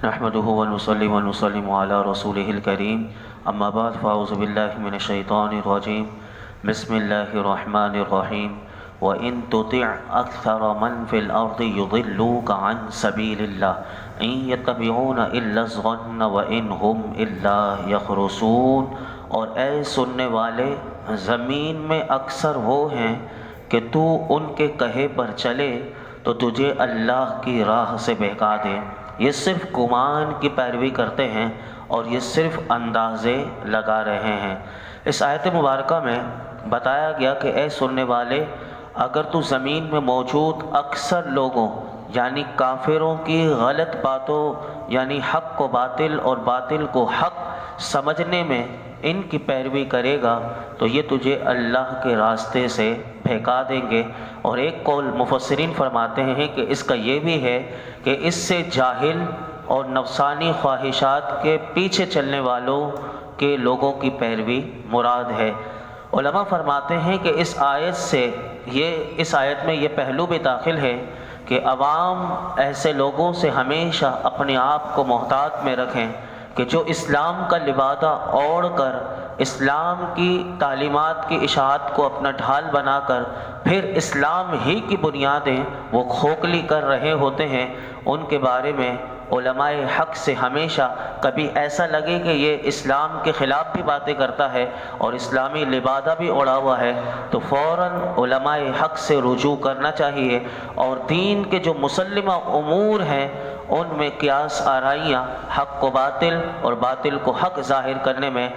نحمده ونصلي ونسلم على رسوله الكريم اما بعد فاعوذ بالله من الشيطان الرجيم بسم الله الرحمن الرحيم وَإِن تُطِعْ أَكْثَرَ مَنْ فِي الْأَرْضِ يُضِلُّوكَ عَنْ سَبِيلِ اللَّهِ إِن يَتَّبِعُونَ إِلَّا الظَّنَّ وَإِنْ هُمْ إِلَّا يَخْرُصُونَ۔ اور اے سننے والے، زمین میں اکثر وہ ہیں کہ تو ان کے کہے پر چلے تو تجھے اللہ کی راہ سے بہکا دے۔ یہ صرف گمان کی پیروی کرتے ہیں اور یہ صرف اندازے لگا رہے ہیں۔ اس آیت مبارکہ میں بتایا گیا کہ اے سننے والے، اگر تو زمین میں موجود اکثر لوگوں یعنی کافروں کی غلط باتوں یعنی حق کو باطل اور باطل کو حق سمجھنے میں ان کی پیروی کرے گا تو یہ تجھے اللہ کے راستے سے بہکا دیں گے۔ اور ایک قول مفسرین فرماتے ہیں کہ اس کا یہ بھی ہے کہ اس سے جاہل اور نفسانی خواہشات کے پیچھے چلنے والوں کے لوگوں کی پیروی مراد ہے۔ علماء فرماتے ہیں کہ اس آیت میں یہ پہلو بھی داخل ہے کہ عوام ایسے لوگوں سے ہمیشہ اپنے آپ کو محتاط میں رکھیں کہ جو اسلام کا لبادہ اوڑھ کر اسلام کی تعلیمات کی اشاعت کو اپنا ڈھال بنا کر پھر اسلام ہی کی بنیادیں وہ کھوکھلی کر رہے ہوتے ہیں، ان کے بارے میں علماء حق سے ہمیشہ کبھی ایسا لگے کہ یہ اسلام کے خلاف بھی باتیں کرتا ہے اور اسلامی لبادہ بھی اڑا ہوا ہے تو فوراً علماء حق سے رجوع کرنا چاہیے، اور دین کے جو مسلمہ امور ہیں ان میں قیاس آرائیاں حق کو باطل اور باطل کو حق ظاہر کرنے میں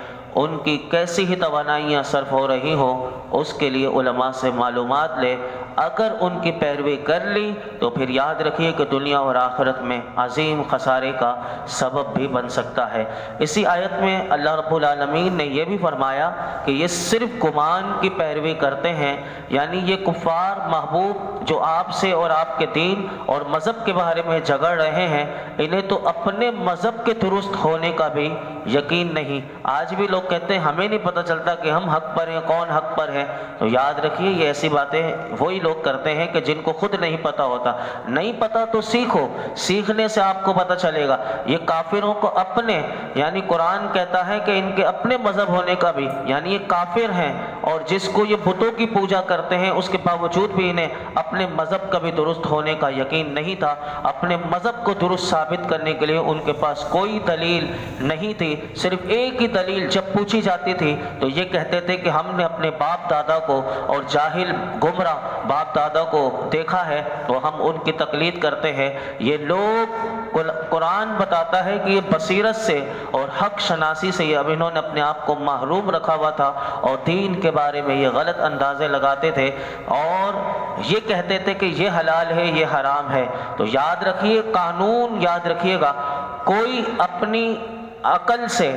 ان کی کیسی ہی توانائیاں صرف ہو رہی ہوں اس کے لیے علماء سے معلومات لے۔ اگر ان کی پیروی کر لی تو پھر یاد رکھیے کہ دنیا اور آخرت میں عظیم خسارے کا سبب بھی بن سکتا ہے۔ اسی آیت میں اللہ رب العالمین نے یہ بھی فرمایا کہ یہ صرف گمان کی پیروی کرتے ہیں، یعنی یہ کفار محبوب جو آپ سے اور آپ کے دین اور مذہب کے بارے میں جھگڑ رہے ہیں، انہیں تو اپنے مذہب کے درست ہونے کا بھی یقین نہیں۔ آج بھی لوگ کہتے ہیں ہمیں نہیں پتہ چلتا کہ ہم حق پر ہیں، کون حق پر ہے، تو یاد رکھیے یہ ایسی باتیں وہی لوگ کرتے ہیں کہ جن کو خود نہیں پتہ ہوتا۔ نہیں پتہ تو سیکھو، سیکھنے سے آپ کو پتہ چلے گا۔ یہ کافروں کو اپنے یعنی قرآن کہتا ہے کہ ان کے اپنے مذہب ہونے کا بھی یعنی یہ کافر ہیں، اور جس کو یہ بتوں کی پوجا کرتے ہیں اس کے باوجود بھی انہیں اپنے مذہب کا بھی درست ہونے کا یقین نہیں تھا۔ اپنے مذہب کو درست ثابت کرنے کے لیے ان کے پاس کوئی دلیل نہیں تھی، صرف ایک ہی دلیل جب پوچھی جاتی تھی تو یہ کہتے تھے کہ ہم نے اپنے باپ دادا کو اور جاہل گمراہ باپ دادا کو دیکھا ہے تو ہم ان کی تقلید کرتے ہیں۔ یہ لوگ قرآن بتاتا ہے کہ یہ بصیرت سے اور حق شناسی سے اب انہوں نے اپنے آپ کو محروم رکھا ہوا تھا اور دین کے بارے میں یہ غلط اندازے لگاتے تھے اور یہ کہتے تھے کہ یہ حلال ہے یہ حرام ہے۔ تو یاد رکھیے، قانون یاد رکھیے گا، کوئی اپنی عقل سے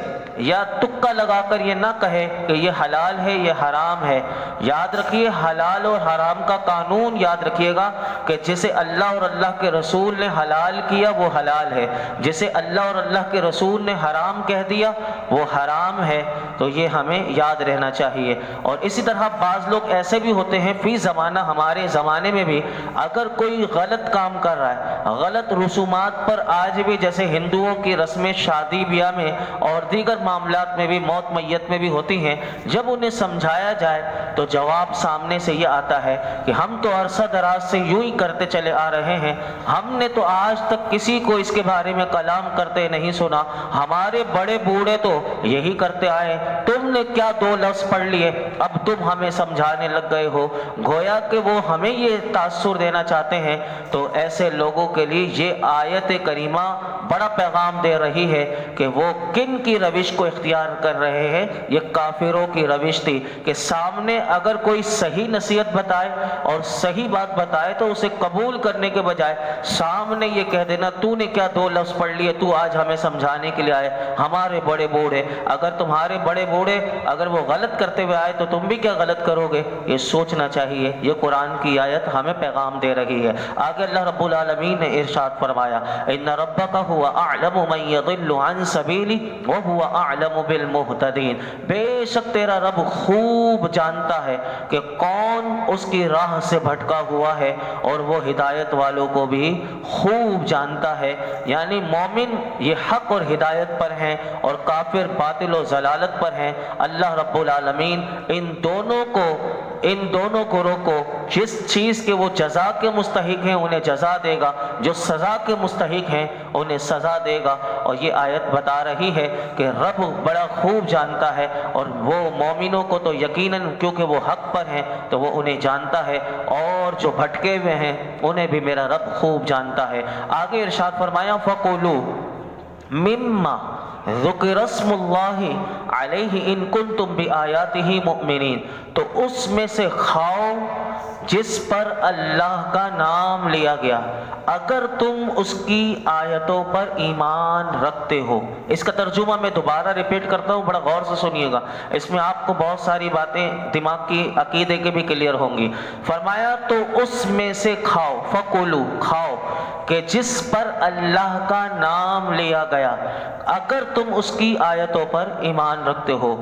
یا تکا لگا کر یہ نہ کہے کہ یہ حلال ہے یہ حرام ہے۔ یاد رکھیے حلال اور حرام کا قانون یاد رکھیے گا کہ جسے اللہ اور اللہ کے رسول نے حلال کیا وہ حلال ہے، جسے اللہ اور اللہ کے رسول نے حرام کہہ دیا وہ حرام ہے۔ تو یہ ہمیں یاد رہنا چاہیے۔ اور اسی طرح بعض لوگ ایسے بھی ہوتے ہیں فی زمانہ، ہمارے زمانے میں بھی اگر کوئی غلط کام کر رہا ہے، غلط رسومات پر آج بھی جیسے ہندوؤں کی رسمیں شادی بیاہ میں اور دیگر معاملات میں بھی موت میت میں بھی ہوتی ہیں، جب انہیں سمجھایا جائے تو جواب سامنے سے یہ آتا ہے کہ ہم تو عرصہ دراز سے یوں ہی کرتے چلے آ رہے ہیں، ہم نے تو آج تک کسی کو اس کے بارے میں کلام کرتے نہیں سنا، ہمارے بڑے بوڑھے تو یہی کرتے آئے، تم نے کیا دو لفظ پڑھ لیے اب تم ہمیں سمجھانے لگ گئے ہو، گویا کہ وہ ہمیں یہ تاثر دینا چاہتے ہیں۔ تو ایسے لوگوں کے لیے یہ آیت کریمہ بڑا پیغام دے رہی ہے کہ وہ کن کی روش کو اختیار کر رہے ہیں۔ یہ کافروں کی روش تھی کہ سامنے اگر کوئی صحیح نصیحت بتائے اور صحیح بات بتائے تو اسے قبول کرنے کے بجائے سامنے یہ کہہ دینا تو نے کیا دو لفظ پڑھ لیے، تو آج ہمیں سمجھانے کے لیے آئے، ہمارے بڑے بوڑھے، اگر تمہارے بڑے بوڑھے اگر وہ غلط کرتے ہوئے آئے تو تم بھی کیا غلط کرو گے، یہ سوچنا چاہیے۔ یہ قرآن کی آیت ہمیں پیغام دے رہی ہے۔ آگے اللہ رب العالمین نے ارشاد فرمایا ان ربک هو اعلم من یضل عن سبیلہ وهو اعلم بالمہتدین، بے شک تیرا رب خوب جانتا ہے کہ کون اس کی راہ سے بھٹکا ہوا ہے، اور وہ ہدایت والوں کو بھی خوب جانتا ہے۔ یعنی مومن یہ حق اور ہدایت پر ہیں، اور کافر باطل و ضلالت پر ہیں۔ اللہ رب العالمین ان دونوں گروہ کو جس چیز کے وہ جزا کے مستحق ہیں انہیں جزا دے گا، جو سزا کے مستحق ہیں انہیں سزا دے گا۔ اور یہ آیت بتا رہی ہے کہ رب بڑا خوب جانتا ہے، اور وہ مومنوں کو تو یقیناً کیونکہ وہ حق پر ہیں تو وہ انہیں جانتا ہے، اور جو بھٹکے ہوئے ہیں انہیں بھی میرا رب خوب جانتا ہے۔ آگے ارشاد فرمایا فَقُولُوا مِمَّا ذُكِرَ اسْمُ اللَّهِ عَلَيْهِ إِن كُنتُم بِآيَاتِهِ مُؤْمِنِينَ، تو اس میں سے کھاؤ جس پر اللہ کا نام لیا گیا اگر تم اس کی آیتوں پر ایمان رکھتے ہو۔ اس کا ترجمہ میں دوبارہ ریپیٹ کرتا ہوں، بڑا غور سے سنیے گا، اس میں آپ کو بہت ساری باتیں دماغ کی عقیدے کے بھی کلیئر ہوں گی۔ فرمایا تو اس میں سے کھاؤ، فَقُولُوا کھاؤ، کہ جس پر اللہ کا نام لیا گیا اگر تم اس کی آیتوں پر ایمان رکھتے ہو۔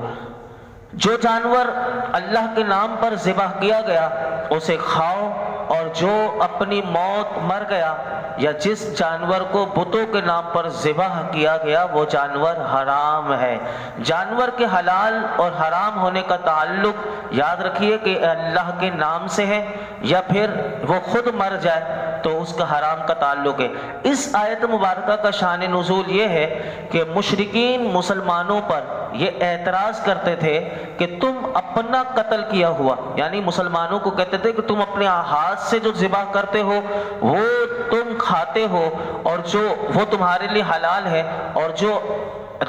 جو جانور اللہ کے نام پر ذبح کیا گیا اسے کھاؤ، اور جو اپنی موت مر گیا یا جس جانور کو بتوں کے نام پر ذبح کیا گیا وہ جانور حرام ہے۔ جانور کے حلال اور حرام ہونے کا تعلق یاد رکھیے کہ اللہ کے نام سے ہے، یا پھر وہ خود مر جائے تو اس کا حرام کا تعلق ہے۔ اس آیت مبارکہ کا شان نزول یہ ہے کہ مشرکین مسلمانوں پر یہ اعتراض کرتے تھے کہ تم اپنا قتل کیا ہوا، یعنی مسلمانوں کو کہتے تھے کہ تم اپنے ہاتھ سے جو ذبح کرتے ہو وہ تم کھاتے ہو، اور جو وہ تمہارے لیے حلال ہے، اور جو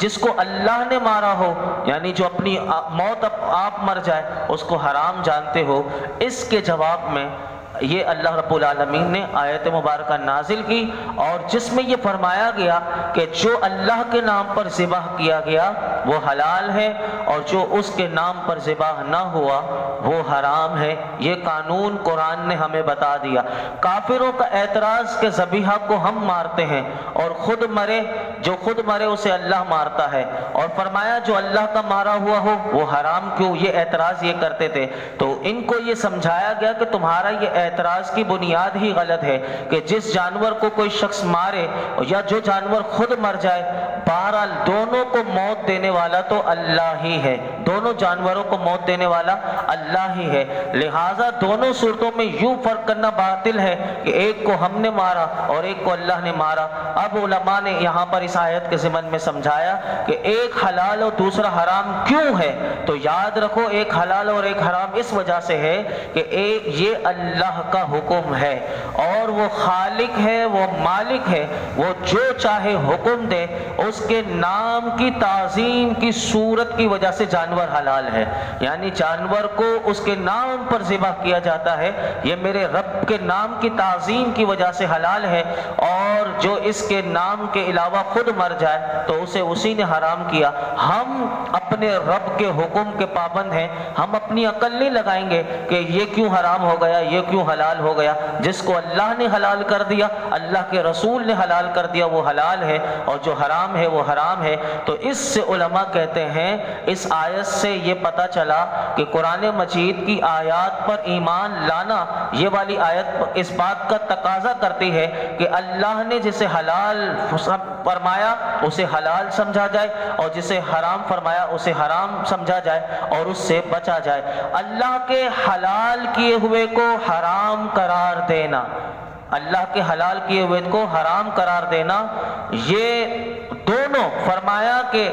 جس کو اللہ نے مارا ہو یعنی جو اپنی موت آپ مر جائے اس کو حرام جانتے ہو۔ اس کے جواب میں یہ اللہ رب العالمین نے آیت مبارکہ نازل کی، اور جس میں یہ فرمایا گیا کہ جو اللہ کے نام پر ذبح کیا گیا وہ حلال ہے، اور جو اس کے نام پر ذبح نہ ہوا وہ حرام ہے۔ یہ قانون قرآن نے ہمیں بتا دیا۔ کافروں کا اعتراض کہ ذبیحہ کو ہم مارتے ہیں اور جو خود مرے اسے اللہ مارتا ہے، اور فرمایا جو اللہ کا مارا ہوا ہو وہ حرام کیوں، یہ اعتراض یہ کرتے تھے۔ تو ان کو یہ سمجھایا گیا کہ تمہارا یہ اعتراض کی بنیاد ہی غلط ہے کہ جس جانور کو کوئی شخص مارے یا جو جانور خود مر جائے، بہرحال دونوں کو موت دینے والا تو اللہ ہی ہے، دونوں جانوروں کو موت دینے والا اللہ ہی ہے۔ لہٰذا دونوں صورتوں میں یوں فرق کرنا باطل ہے کہ ایک کو ہم نے مارا اور ایک کو اللہ نے مارا۔ اب علماء نے یہاں پر اس آیت کے ضمن میں سمجھایا کہ ایک حلال اور دوسرا حرام کیوں ہے، تو یاد رکھو ایک حلال اور ایک حرام اس وجہ سے ہے کہ یہ اللہ کا حکم ہے، اور وہ خالق ہے، وہ مالک ہے، وہ جو چاہے حکم دے، اس کے نام کی تعظیم کی صورت کی وجہ سے جانور حلال ہے، یعنی جانور کو اس کے نام پر ذبح کیا جاتا ہے، یہ میرے رب کے نام کی تعظیم کی وجہ سے حلال ہے، اور جو اس کے نام کے علاوہ خود مر جائے تو اسے اسی نے حرام کیا۔ ہم اپنے رب کے حکم کے پابند ہیں، ہم اپنی عقل نہیں لگائیں گے کہ یہ کیوں حرام ہو گیا، یہ کیوں حلال ہو گیا۔ جس کو اللہ نے حلال کر دیا، اللہ کے رسول نے حلال کر دیا، وہ حلال ہے، اور جو حرام ہے وہ حرام ہے۔ تو اس سے علماء کہتے ہیں اس آیت سے یہ پتہ چلا کہ قرآن مجید کی آیات پر ایمان لانا، یہ والی آیت اس بات کا تقاضا کرتی ہے کہ اللہ نے جسے حلال فرمایا اسے حلال سمجھا جائے، اور جسے حرام فرمایا اسے حرام سمجھا جائے اور اس سے بچا جائے۔ اللہ کے حلال کیے ہوئے کو حرام قرار دینا، اللہ کے حلال کیے ہوئے کو حرام قرار دینا، یہ دونوں فرمایا کہ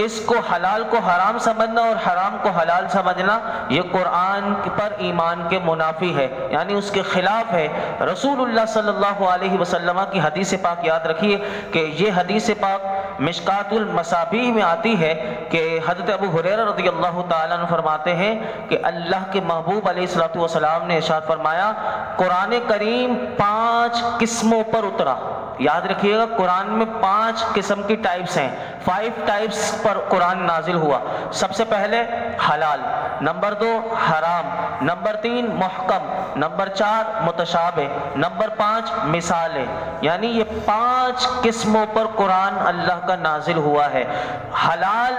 اس کو حلال کو حرام سمجھنا اور حرام کو حلال سمجھنا یہ قرآن پر ایمان کے منافی ہے، یعنی اس کے خلاف ہے۔ رسول اللہ صلی اللہ علیہ وسلم کی حدیث پاک یاد رکھیے کہ یہ حدیث پاک مشکات المصابیح میں آتی ہے کہ حضرت ابو ہریرہ رضی اللہ تعالیٰ عنہ فرماتے ہیں کہ اللہ کے محبوب علیہ الصلوۃ والسلام نے ارشاد فرمایا قرآن کریم 5 قسموں پر اترا۔ یاد رکھیے گا قرآن میں 5 قسم کی ٹائپس ہیں۔ 5 ٹائپس پر قرآن نازل ہوا۔ سب سے پہلے حلال، نمبر 2 حرام، نمبر 3 محکم، نمبر 4 متشابہ، نمبر 5 مثالیں۔ یعنی یہ 5 قسموں پر قرآن اللہ کا نازل ہوا ہے۔ حلال،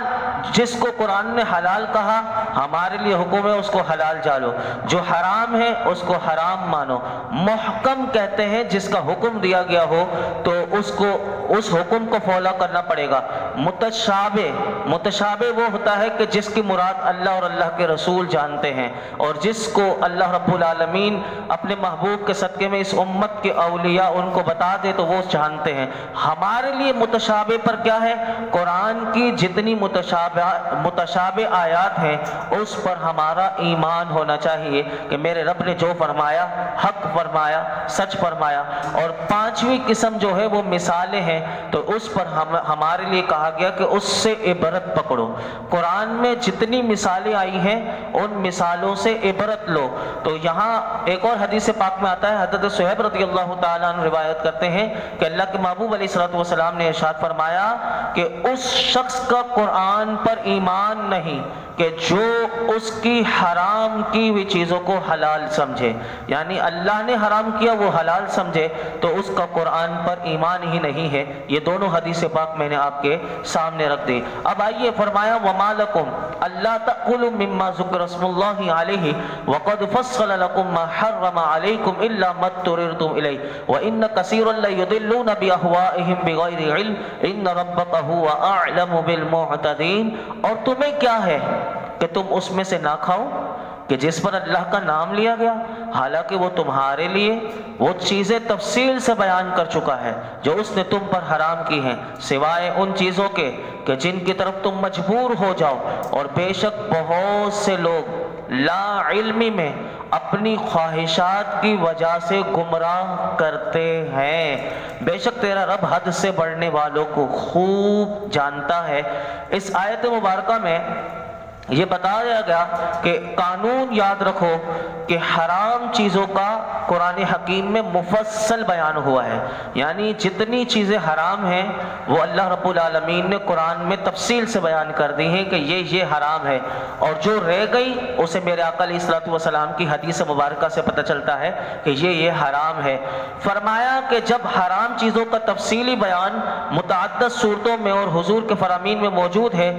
جس کو قرآن نے حلال کہا ہمارے لیے حکم ہے اس کو حلال جانو، جو حرام ہے اس کو حرام مانو۔ محکم کہتے ہیں جس کا حکم دیا گیا ہو تو اس حکم کو فالو کرنا پڑے گا۔ متشابہ وہ ہوتا ہے کہ جس کی مراد اللہ اور اللہ کے رسول جانتے ہیں، اور جس کو اللہ رب العالمین اپنے محبوب کے صدقے میں اس امت کے اولیاء ان کو بتا دے تو وہ جانتے ہیں۔ ہمارے لیے متشابہ پر کیا ہے؟ قرآن کی جتنی متشابہ آیات ہیں اس پر ہمارا ایمان ہونا چاہیے کہ میرے رب نے جو فرمایا حق فرمایا، سچ فرمایا۔ اور 5ویں قسم جو ہے وہ مثالیں ہیں، تو اس پر ہمارے لیے کہا گیا کہ اس سے عبرت پکڑو۔ قرآن میں جتنی مثالیں آئی ہیں ان مثالوں سے عبرت لو۔ تو یہاں ایک اور حدیث پاک میں آتا ہے، حضرت صہیب رضی اللہ تعالیٰ عنہ روایت کرتے ہیں کہ اللہ کے محبوب علیہ الصلوۃ والسلام نے ارشاد فرمایا کہ اس شخص کا قرآن پر ایمان نہیں کہ جو اس کی حرام کی ہوئی چیزوں کو حلال سمجھے، یعنی اللہ نے حرام کیا وہ حلال سمجھے تو اس کا قرآن پر ایمان ہی نہیں ہے۔ یہ دونوں حدیث پاک میں نے آپ کے سامنے رکھ دی۔ اب آئیے، فرمایا وَمَا لَكُمْ أَلَّا تَأْكُلُوا مِمَّا ذُكِرَ اسْمُ اللَّهِ عَلَيْهِ وَقَدْ فَصَّلَ لَكُم مَّا حَرَّمَ عَلَيْكُمْ إِلَّا مَا اضْطُرِرْتُمْ إِلَيْهِ وَإِنَّ كَثِيرًا لَّيُضِلُّونَ بِأَهْوَائِهِمْ بِغَيْرِ عِلْمٍ إِنَّ رَبَّكَ هُوَ أَعْلَمُ بِالْمُعْتَدِينَ۔ اور تمہیں کیا ہے کہ تم اس میں سے نہ کھاؤ کہ جس پر اللہ کا نام لیا گیا، حالانکہ وہ تمہارے لیے وہ چیزیں تفصیل سے بیان کر چکا ہے جو اس نے تم پر حرام کی ہیں، سوائے ان چیزوں کے کہ جن کی طرف تم مجبور ہو جاؤ۔ اور بے شک بہت سے لوگ لا علمی میں اپنی خواہشات کی وجہ سے گمراہ کرتے ہیں۔ بے شک تیرا رب حد سے بڑھنے والوں کو خوب جانتا ہے۔ اس آیت مبارکہ میں یہ بتایا گیا کہ قانون یاد رکھو کہ حرام چیزوں کا قرآن حکیم میں مفصل بیان ہوا ہے، یعنی جتنی چیزیں حرام ہیں وہ اللہ رب العالمین نے قرآن میں تفصیل سے بیان کر دی ہیں کہ یہ حرام ہے، اور جو رہ گئی اسے میرے آقا علیہ الصلوۃ والسلام کی حدیث مبارکہ سے پتہ چلتا ہے کہ یہ حرام ہے۔ فرمایا کہ جب حرام چیزوں کا تفصیلی بیان متعدد صورتوں میں اور حضور کے فرامین میں موجود ہے،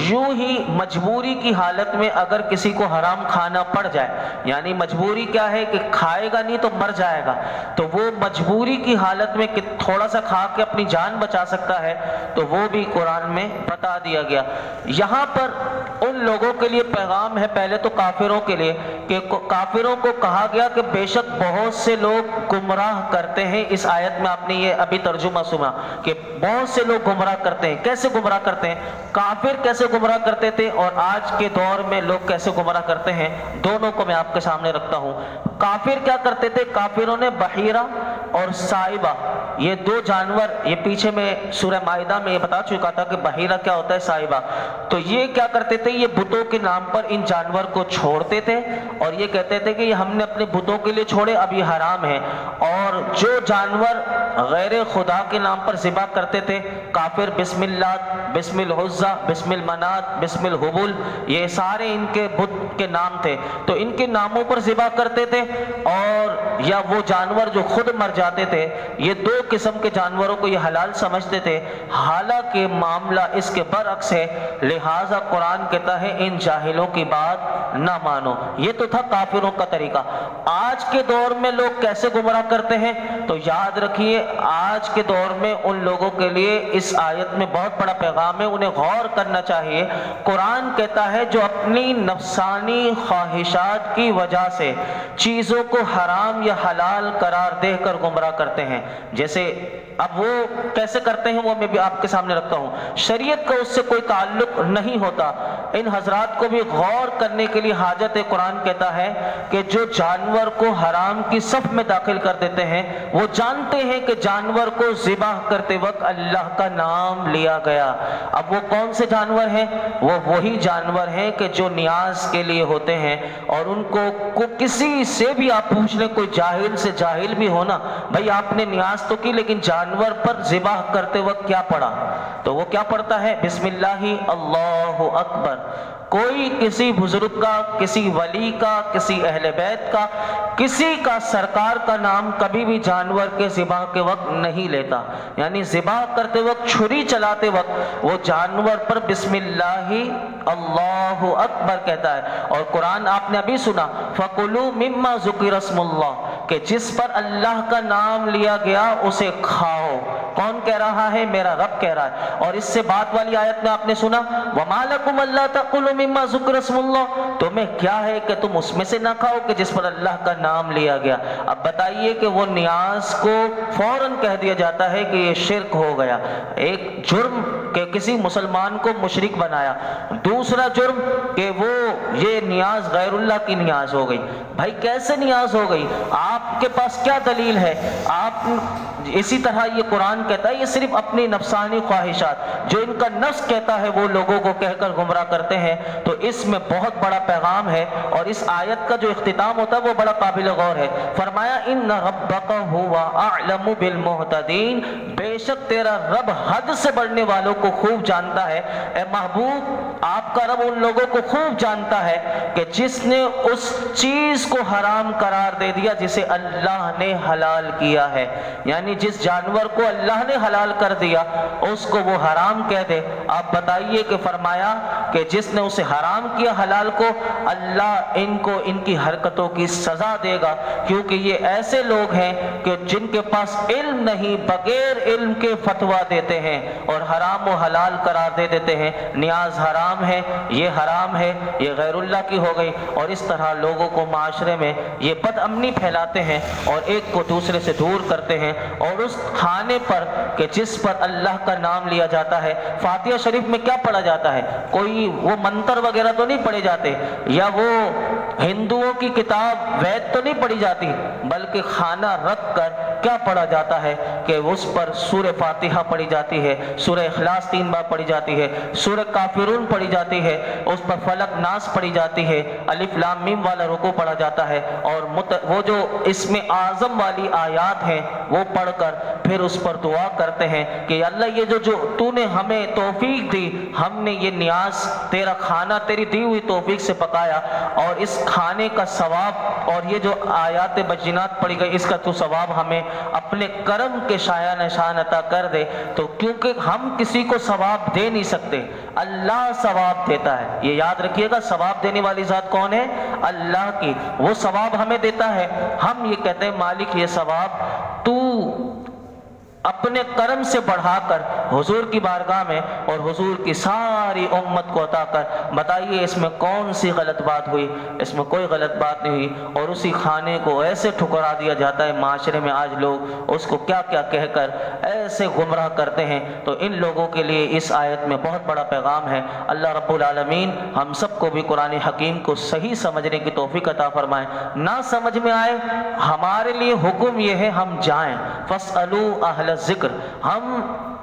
یوں ہی مجبوری کی حالت میں اگر کسی کو حرام کھانا پڑ جائے، یعنی مجبوری کیا ہے کہ کھائے گا نہیں تو مر جائے گا، تو وہ مجبوری کی حالت میں کہ تھوڑا سا کھا کے اپنی جان بچا سکتا ہے، تو وہ بھی قرآن میں بتا دیا گیا۔ یہاں پر ان لوگوں کے لیے پیغام ہے، پہلے تو کافروں کے لیے، کہ کافروں کو کہا گیا کہ بے شک بہت سے لوگ گمراہ کرتے ہیں۔ اس آیت میں آپ نے یہ ابھی ترجمہ سنا کہ بہت سے لوگ گمراہ کرتے ہیں۔ کیسے گمراہ کرتے ہیں؟ کافر کیسے گمراہ کرتے تھے اور آج کے دور میں لوگ کیسے گمراہ کرتے ہیں، دونوں کو میں آپ کے سامنے رکھتا ہوں۔ کافر کیا کرتے تھے؟ کافروں نے بحیرہ اور سائبہ، یہ 2 جانور، یہ پیچھے میں سورہ مائدہ میں یہ بتا چکا تھا کہ بحیرہ کیا ہوتا ہے، سائبہ، تو یہ کیا کرتے تھے، یہ بتوں کے نام پر ان جانور کو چھوڑتے تھے اور یہ کہتے تھے کہ یہ ہم نے اپنے بتوں کے لیے چھوڑے، اب یہ حرام ہے۔ اور جو جانور غیر خدا کے نام پر ذبح کرتے تھے کافر، بسم اللہ، بسم العزیٰ، بسم المنات، بسم الحبل، یہ سارے ان کے بت کے نام تھے، تو ان کے ناموں پر ذبح کرتے تھے، اور یا وہ جانور جو خود مر جاتے تھے، یہ 2 قسم کے جانوروں کو یہ حلال سمجھتے تھے، حالانکہ معاملہ اس کے برعکس ہے۔ لہٰذا قرآن کہتا ہے ان جاہلوں کی بات نہ مانو۔ یہ تو تھا کافروں کا طریقہ۔ آج کے دور میں لوگ کیسے گمراہ کرتے ہیں، تو یاد رکھیے آج کے دور میں ان لوگوں کے لیے اس آیت میں بہت بڑا پیغام ہے، انہیں غور کرنا چاہیے۔ قرآن کہتا ہے جو اپنی نفسانی خواہشات کی وجہ سے چیزوں کو حرام یا حلال قرار دے کر گمراہ کرتے ہیں، جیسے اب وہ کیسے کرتے ہیں وہ میں بھی آپ کے سامنے رکھتا ہوں، شریعت کا اس سے کوئی تعلق نہیں ہوتا۔ ان حضرات کو بھی غور کرنے کے لیے حاجت ہے۔ قرآن کہتا ہے کہ جو جانور کو حرام کی صف میں داخل کر دیتے ہیں وہ جانتے ہیں کہ جانور کو ذبح کرتے وقت اللہ کا نام لیا گیا۔ اب وہ کون سے جانور ہیں؟ وہ وہی جانور ہیں کہ جو نیاز کے لیے ہوتے ہیں، اور ان کو کسی سے بھی آپ پوچھ لیں، کوئی جاہل سے جاہل بھی ہونا، بھائی آپ نے نیاز تو کی لیکن جانور پر ذبح کرتے وقت کیا پڑھا؟ تو وہ کیا پڑھتا ہے؟ بسم اللہ اللہ اکبر۔ کوئی کسی بزرگ کا، کسی ولی کا، کسی اہل بیت کا، کسی کا سرکار کا نام کبھی بھی جانور کے ذبح کے وقت نہیں لیتا، یعنی ذبح کرتے وقت، چھری چلاتے وقت وہ جانور پر بسم اللہ اللہ اکبر کہتا ہے۔ اور قرآن آپ نے ابھی سنا، فَكُلُوا مِمَّا ذُكِرَ اسْمُ اللَّهِ، کہ جس پر اللہ کا نام لیا گیا اسے کھاؤ۔ کون کہہ رہا ہے؟ میرا رب کہہ رہا ہے۔ اور اس سے بات والی آیت میں آپ نے سنا، وَمَا لَكُمْ أَلَّا تَأْكُلُوا مِمَّا ذُكِرَ اسْمُ اللَّهِ، تمہیں کیا ہے کہ تم اس میں سے نہ کھاؤ کہ جس پر اللہ کا نام لیا گیا۔ اب بتائیے کہ وہ نیاز کو فوراً کہہ دیا جاتا ہے کہ یہ شرک ہو گیا، ایک جرم کہ کسی مسلمان کو مشرک بنایا، دوسرا جرم کہ وہ یہ نیاز غیر اللہ کی نیاز ہو گئی۔ بھائی کیسے نیاز ہو گئی؟ آپ کے پاس کیا دلیل ہے؟ آپ اسی طرح یہ قرآن کہتا ہے یہ صرف اپنی نفسانی خواہشات، جو ان کا نفس کہتا ہے وہ لوگوں کو کہہ کر گمراہ کرتے ہیں۔ تو اس میں بہت بڑا پیغام ہے، اور اس آیت کا جو اختتام ہوتا ہے وہ بڑا قابل غور ہے۔ فرمایا ان ربک هو اعلم بالمہتدین، بے شک تیرا رب حد سے بڑھنے والوں کو خوب جانتا ہے۔ اے محبوب، آپ کا رب ان لوگوں کو خوب جانتا ہے کہ جس نے اس چیز کو حرام قرار دے دیا جسے اللہ نے حلال کیا ہے، یعنی جس جانور کو اللہ نے حلال کر دیا اس کو وہ حرام کہہ دے۔ آپ بتائیے کہ فرمایا کہ جس نے اسے حرام کیا حلال کو، اللہ ان کو ان کی حرکتوں کی سزا دے گا، کیونکہ یہ ایسے لوگ ہیں کہ جن کے پاس علم نہیں، بغیر علم کے فتویٰ دیتے ہیں اور حرام و حلال قرار دے دیتے ہیں۔ نیاز حرام ہے، یہ حرام ہے، یہ غیر اللہ کی ہو گئی، اور اس طرح لوگوں کو معاشرے میں یہ بد امنی پھیلاتے ہیں اور ایک کو دوسرے سے دور کرتے ہیں۔ اور اس کھانے پر کہ جس پر اللہ کا نام لیا جاتا ہے، فاتحہ شریف میں کیا پڑھا جاتا ہے؟ کوئی وہ منتر وغیرہ تو نہیں پڑھے جاتے، یا وہ ہندوؤں کی کتاب وید تو نہیں پڑھی جاتی، بلکہ کھانا رکھ کر کیا پڑھا جاتا ہے کہ اس پر سورہ فاتحہ پڑھی جاتی ہے، سورہ اخلاص 3 بار پڑھی جاتی ہے، سورہ کافرون پڑھی جاتی ہے، اس پر فلق ناس پڑھی جاتی ہے، الف لام میم والا رکوع پڑھا جاتا ہے، اور وہ جو اس میں اعظم والی آیات ہیں وہ پڑھ کر پھر اس پر دعا کرتے ہیں کہ اللہ یہ جو تو نے ہمیں توفیق دی، ہم نے یہ نیاز تیرا کھانا تیری دی ہوئی توفیق سے پکایا، اور اس کھانے کا ثواب اور یہ جو آیات بجنات پڑھی گئی اس کا تو ثواب ہمیں اپنے کرم کے شایع نشان عطا کر دے۔ تو کیونکہ ہم کسی کو ثواب دے نہیں سکتے، اللہ ثواب دیتا ہے، یہ یاد رکھیے گا، ثواب دینے والی ذات کون ہے؟ اللہ کی، وہ ثواب ہمیں دیتا ہے۔ ہم یہ کہتے ہیں مالک یہ ثواب تو اپنے کرم سے بڑھا کر حضور کی بارگاہ میں اور حضور کی ساری امت کو عطا کر۔ بتائیے اس میں کون سی غلط بات ہوئی؟ اس میں کوئی غلط بات نہیں ہوئی، اور اسی کھانے کو ایسے ٹھکرا دیا جاتا ہے معاشرے میں، آج لوگ اس کو کیا کیا کہہ کر ایسے گمراہ کرتے ہیں۔ تو ان لوگوں کے لیے اس آیت میں بہت بڑا پیغام ہے۔ اللہ رب العالمین ہم سب کو بھی قرآن حکیم کو صحیح سمجھنے کی توفیق عطا فرمائے۔ نہ سمجھ میں آئے، ہمارے لیے حکم یہ ہے ہم جائیں، فاسألوا اہل ذکر، ہم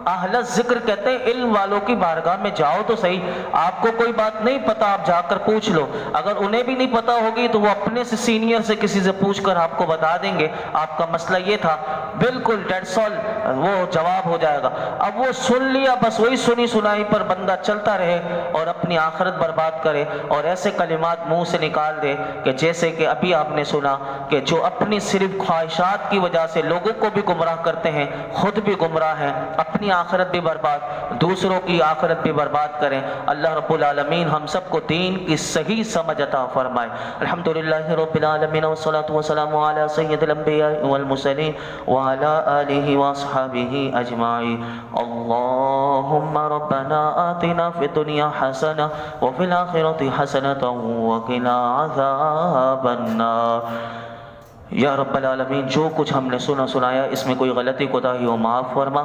اہل ذکر کہتے ہیں علم والوں کی بارگاہ میں جاؤ تو صحیح۔ آپ کو کوئی بات نہیں پتا، آپ جا کر پوچھ لو، اگر انہیں بھی نہیں پتا ہوگی تو وہ اپنے سے سینئر سے کسی سے پوچھ کر آپ کو بتا دیں گے آپ کا مسئلہ یہ تھا، بالکل دیٹس آل، وہ جواب ہو جائے گا۔ اب وہ سن لیا، بس وہی سنی سنائی پر بندہ چلتا رہے اور اپنی آخرت برباد کرے، اور ایسے کلمات منہ سے نکال دے کہ جیسے کہ ابھی آپ نے سنا کہ جو اپنی صرف خواہشات کی وجہ سے لوگوں کو بھی گمراہ کرتے ہیں، خود بھی گمراہ ہیں، اپنی آخرت بھی برباد، دوسروں کی آخرت بھی برباد کریں۔ اللہ رب العالمین ہم سب کو دین کی صحیح سمجھ عطا فرمائے۔ الحمدللہ رب العالمین والصلاة والسلام علی سید الانبیاء والمرسلین وعلی آلہ واصحابہ اجمعین۔ اللہم ربنا آتنا فی الدنیا حسنہ وفی الآخرۃ حسنۃ وقنا عذاب النار۔ یا رب العالمین جو کچھ ہم نے سنا سنایا اس میں کوئی غلطی کوتاہی ہو معاف فرما،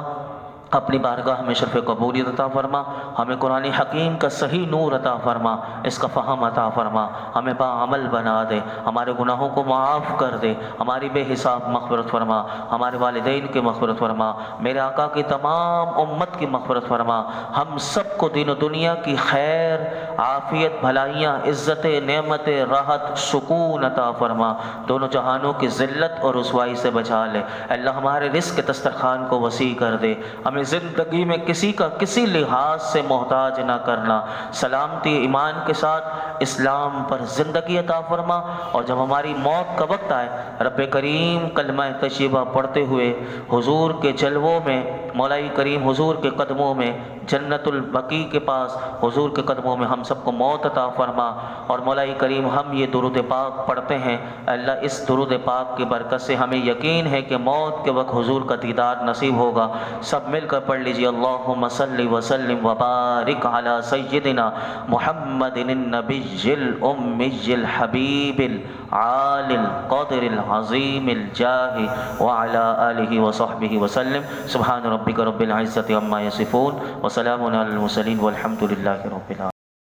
اپنی بارگاہ میں شرف قبولیت عطا فرما، ہمیں قرآن حکیم کا صحیح نور عطا فرما، اس کا فہم عطا فرما، ہمیں باعمل بنا دے، ہمارے گناہوں کو معاف کر دے، ہماری بے حساب مغفرت فرما، ہمارے والدین کی مغفرت فرما، میرے آقا کی تمام امت کی مغفرت فرما، ہم سب کو دین و دنیا کی خیر، عافیت، بھلائیاں، عزت، نعمت، راحت، سکون عطا فرما، دونوں جہانوں کی ذلت اور رسوائی سے بچا لے۔ اللہ ہمارے رزق کے دسترخوان کو وسیع کر دے، ہمیں زندگی میں کسی کا کسی لحاظ سے محتاج نہ کرنا، سلامتی ایمان کے ساتھ اسلام پر زندگی عطا فرما، اور جب ہماری موت کا وقت آئے رب کریم کلمہ طیبہ پڑھتے ہوئے حضور کے جلووں میں، مولا کریم حضور کے قدموں میں، جنت البقیع کے پاس حضور کے قدموں میں ہم سب کو موت عطا فرما۔ اور مولا کریم ہم یہ درود پاک پڑھتے ہیں، اللہ اس درود پاک کی برکت سے ہمیں یقین ہے کہ موت کے وقت حضور کا دیدار نصیب ہوگا۔ سب مل کر پڑھ لیجیے، اللہم صلی وسلم وبارک علی سیدنا محمد النبی الامی الحبیب العالی القدر العظیم الجاہ وعلی آلہ وصحبہ وسلم۔ سبحان ربک رب العزت عما یصفون وسلام علی المرسلین والحمد للہ رب العالمین۔